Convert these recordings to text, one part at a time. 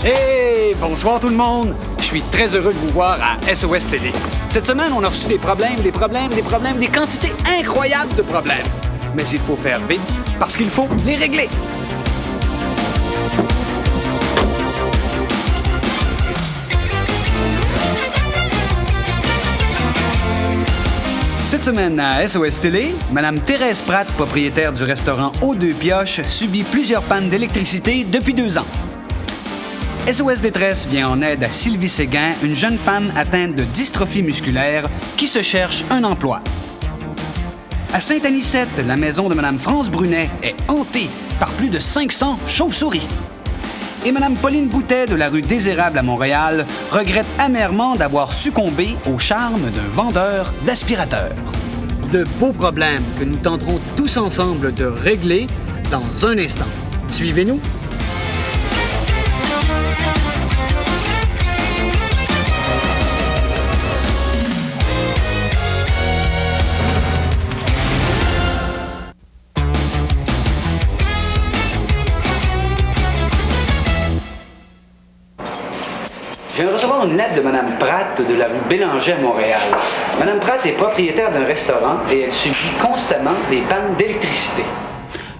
Hey! Bonsoir tout le monde! Je suis très heureux de vous voir à SOS Télé. Cette semaine, on a reçu des quantités incroyables de problèmes. Mais il faut faire vite parce qu'il faut les régler. Cette semaine à SOS Télé, Mme Thérèse Pratt, propriétaire du restaurant Aux Deux Pioches, subit plusieurs pannes d'électricité depuis 2 ans. SOS Détresse vient en aide à Sylvie Séguin, une jeune femme atteinte de dystrophie musculaire qui se cherche un emploi. À Saint-Anicette, la maison de Mme France Brunet est hantée par plus de 500 chauves-souris. Et Mme Pauline Boutet de la rue Désérable à Montréal regrette amèrement d'avoir succombé au charme d'un vendeur d'aspirateurs. De beaux problèmes que nous tenterons tous ensemble de régler dans un instant. Suivez-nous. Je viens de recevoir une lettre de Mme Pratt de la rue Bélanger à Montréal. Mme Pratt est propriétaire d'un restaurant et elle subit constamment des pannes d'électricité.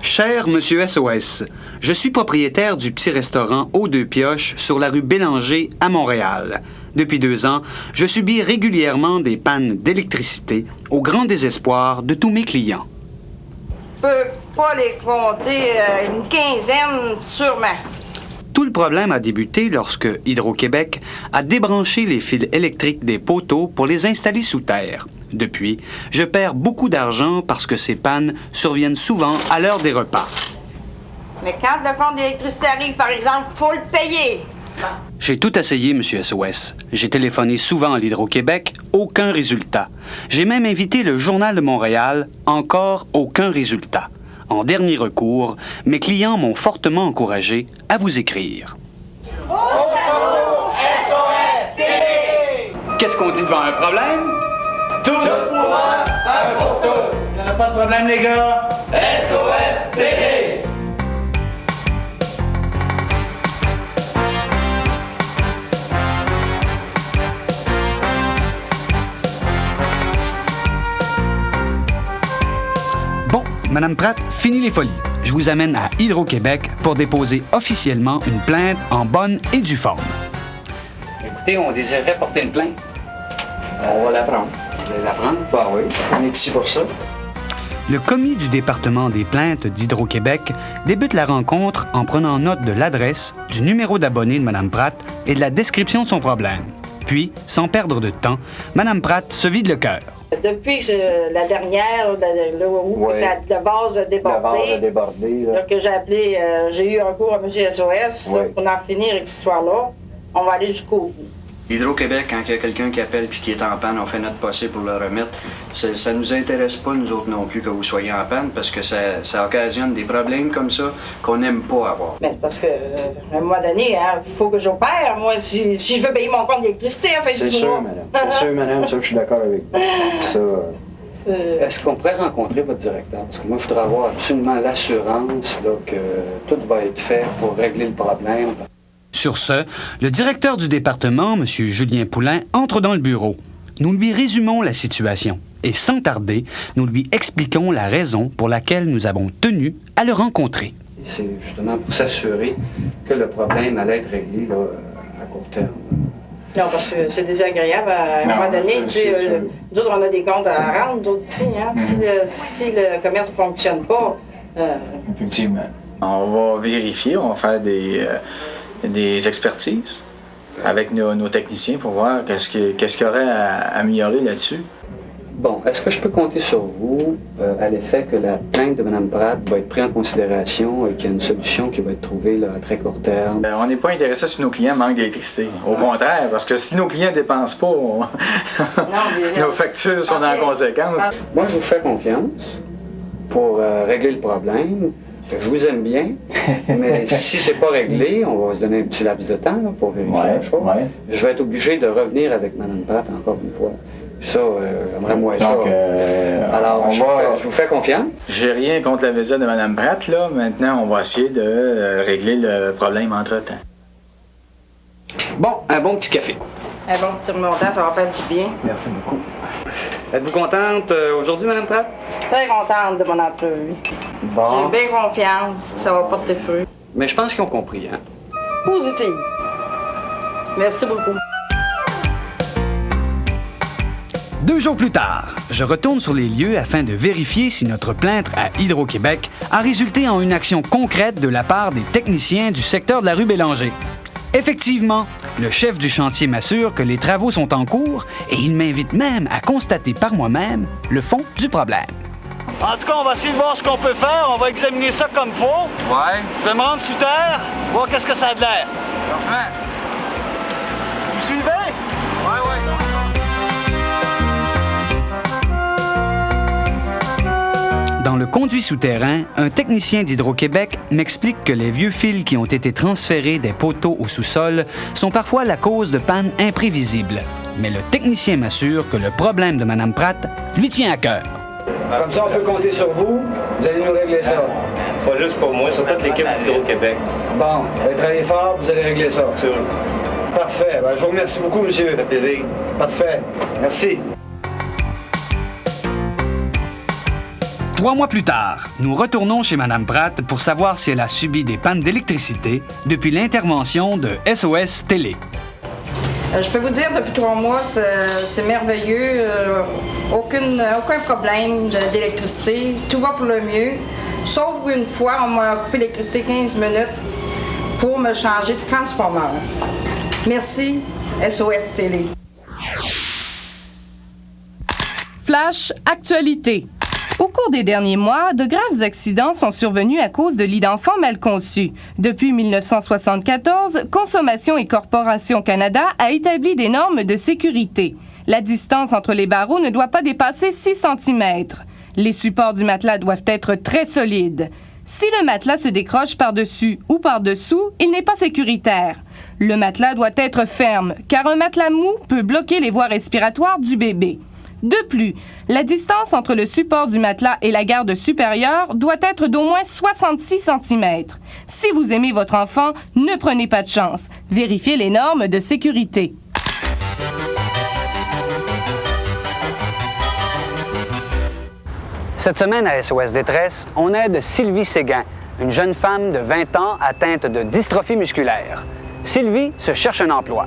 Cher Monsieur SOS, je suis propriétaire du petit restaurant Aux Deux Pioches sur la rue Bélanger à Montréal. Depuis 2 ans, je subis régulièrement des pannes d'électricité au grand désespoir de tous mes clients. Je peux pas les compter, une quinzaine sûrement. Tout le problème a débuté lorsque Hydro-Québec a débranché les fils électriques des poteaux pour les installer sous terre. Depuis, je perds beaucoup d'argent parce que ces pannes surviennent souvent à l'heure des repas. Mais quand le compte d'électricité arrive, par exemple, faut le payer. J'ai tout essayé, Monsieur SOS. J'ai téléphoné souvent à l'Hydro-Québec, aucun résultat. J'ai même invité le Journal de Montréal, encore aucun résultat. En dernier recours, mes clients m'ont fortement encouragé à vous écrire. Qu'est-ce qu'on dit devant un problème? Tout pour un, pour tous. Il n'y en a pas de problème, les gars. SOS Télé! Bon, Madame Pratt, fini les folies. Je vous amène à Hydro-Québec pour déposer officiellement une plainte en bonne et due forme. Écoutez, on désirait porter une plainte. On va la prendre. Vous allez la prendre? Bah oui, on est ici pour ça. Le commis du département des plaintes d'Hydro-Québec débute la rencontre en prenant note de l'adresse, du numéro d'abonné de Mme Pratt et de la description de son problème. Puis, sans perdre de temps, Mme Pratt se vide le cœur. Depuis la dernière, là où Ouais. la vase a débordé, La vase a débordé. Là. là, que j'ai appelé, j'ai eu un cours à M. SOS Ouais. pour en finir avec cette histoire-là. On va aller jusqu'au bout. Hydro-Québec, quand il y a quelqu'un qui appelle puis qui est en panne, on fait notre possible pour le remettre. Ça nous intéresse pas, nous autres non plus, que vous soyez en panne, parce que ça occasionne des problèmes comme ça qu'on n'aime pas avoir. Mais parce que, à un moment donné, il faut que j'opère, moi, si je veux payer mon compte d'électricité à la fin C'est du sûr, mois. madame. C'est sûr, madame. Ça, je suis d'accord avec vous. Ça, Est-ce qu'on pourrait rencontrer votre directeur? Parce que moi, je voudrais avoir absolument l'assurance là, que tout va être fait pour régler le problème. Sur ce, le directeur du département, M. Julien Poulain, entre dans le bureau. Nous lui résumons la situation et sans tarder, nous lui expliquons la raison pour laquelle nous avons tenu à le rencontrer. C'est justement pour s'assurer que le problème allait être réglé là, à court terme. Non, parce que c'est désagréable. À un moment donné, tu sais, nous autres, on a des comptes à rendre, nous autres aussi. Hein? Si le commerce ne fonctionne pas... effectivement. On va vérifier, on va faire des expertises avec nos techniciens pour voir qu'est-ce qu'il y aurait à améliorer là-dessus. Bon, est-ce que je peux compter sur vous à l'effet que la plainte de Mme Pratt va être prise en considération et qu'il y a une solution qui va être trouvée là, à très court terme? On n'est pas intéressé si nos clients manquent d'électricité. Au contraire, parce que si nos clients ne dépensent pas, nos factures sont en conséquence. Moi, je vous fais confiance pour régler le problème. Je vous aime bien, mais si c'est pas réglé, on va se donner un petit laps de temps là, pour vérifier la chose. Ouais. Je vais être obligé de revenir avec Mme Pratt encore une fois. Ça, j'aimerais moins ça. Alors, je vous fais confiance. J'ai rien contre la visite de Mme Pratt, là. Maintenant, on va essayer de régler le problème entre-temps. Bon, un bon petit café. Un bon petit remontant, ça va faire du bien. Merci beaucoup. Êtes-vous contente aujourd'hui, Mme Pratt? Très contente de mon entrevue. Bon. J'ai bien confiance que ça va porter fruit. Mais je pense qu'ils ont compris, hein? Positive. Merci beaucoup. 2 jours plus tard, je retourne sur les lieux afin de vérifier si notre plainte à Hydro-Québec a résulté en une action concrète de la part des techniciens du secteur de la rue Bélanger. Effectivement, le chef du chantier m'assure que les travaux sont en cours et il m'invite même à constater par moi-même le fond du problème. En tout cas, on va essayer de voir ce qu'on peut faire. On va examiner ça comme il faut. Ouais. Je vais me rendre sous terre, voir qu'est-ce que ça a de l'air. Parfait. Vous suivez? Dans le conduit souterrain, un technicien d'Hydro-Québec m'explique que les vieux fils qui ont été transférés des poteaux au sous-sol sont parfois la cause de pannes imprévisibles. Mais le technicien m'assure que le problème de Mme Pratt lui tient à cœur. Comme ça, on peut compter sur vous. Vous allez nous régler ça. Pas juste pour moi, c'est toute l'équipe d'Hydro-Québec. Bon, vous allez travailler fort, vous allez régler ça. Sûr. Parfait. Ben, je vous remercie beaucoup, monsieur. Ça fait plaisir. Parfait. Merci. 3 mois plus tard, nous retournons chez Mme Pratt pour savoir si elle a subi des pannes d'électricité depuis l'intervention de SOS Télé. Je peux vous dire, depuis 3 mois, c'est merveilleux. Aucun problème d'électricité. Tout va pour le mieux. Sauf une fois, on m'a coupé l'électricité 15 minutes pour me changer de transformeur. Merci, SOS Télé. Flash Actualité. Au cours des derniers mois, de graves accidents sont survenus à cause de lits d'enfants mal conçus. Depuis 1974, Consommation et Corporation Canada a établi des normes de sécurité. La distance entre les barreaux ne doit pas dépasser 6 cm. Les supports du matelas doivent être très solides. Si le matelas se décroche par-dessus ou par-dessous, il n'est pas sécuritaire. Le matelas doit être ferme, car un matelas mou peut bloquer les voies respiratoires du bébé. De plus, la distance entre le support du matelas et la garde supérieure doit être d'au moins 66 cm. Si vous aimez votre enfant, ne prenez pas de chance. Vérifiez les normes de sécurité. Cette semaine à SOS Détresse, on aide Sylvie Séguin, une jeune femme de 20 ans atteinte de dystrophie musculaire. Sylvie se cherche un emploi.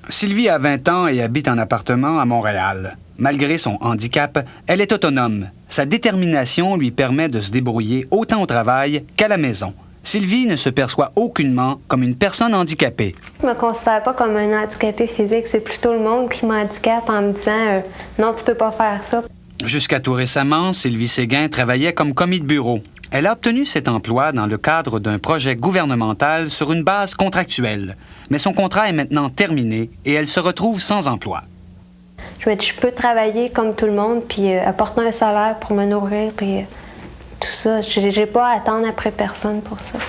Sylvie a 20 ans et habite en appartement à Montréal. Malgré son handicap, elle est autonome. Sa détermination lui permet de se débrouiller autant au travail qu'à la maison. Sylvie ne se perçoit aucunement comme une personne handicapée. Je me considère pas comme un handicapé physique. C'est plutôt le monde qui m'handicape en me disant non, tu peux pas faire ça. Jusqu'à tout récemment, Sylvie Séguin travaillait comme commis de bureau. Elle a obtenu cet emploi dans le cadre d'un projet gouvernemental sur une base contractuelle. Mais son contrat est maintenant terminé et elle se retrouve sans emploi. Je me dis, je peux travailler comme tout le monde, puis apporter un salaire pour me nourrir, puis tout ça. J'ai pas à attendre après personne pour ça.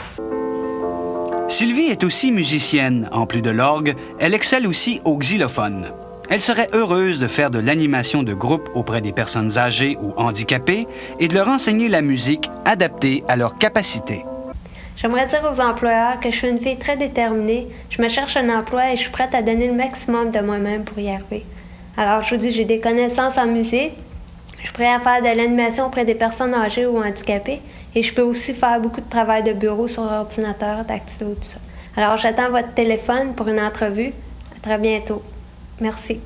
Sylvie est aussi musicienne. En plus de l'orgue, elle excelle aussi au xylophone. Elle serait heureuse de faire de l'animation de groupe auprès des personnes âgées ou handicapées et de leur enseigner la musique adaptée à leurs capacités. J'aimerais dire aux employeurs que je suis une fille très déterminée. Je me cherche un emploi et je suis prête à donner le maximum de moi-même pour y arriver. Alors, je vous dis, j'ai des connaissances en musique. Je suis prête à faire de l'animation auprès des personnes âgées ou handicapées. Et je peux aussi faire beaucoup de travail de bureau sur ordinateur, dactylo, tout ça. Alors, j'attends votre téléphone pour une entrevue. À très bientôt. Merci.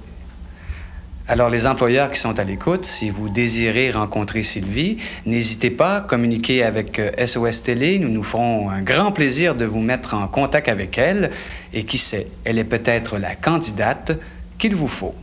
Alors, les employeurs qui sont à l'écoute, si vous désirez rencontrer Sylvie, n'hésitez pas à communiquer avec SOS Télé. Nous nous ferons un grand plaisir de vous mettre en contact avec elle. Et qui sait, elle est peut-être la candidate qu'il vous faut.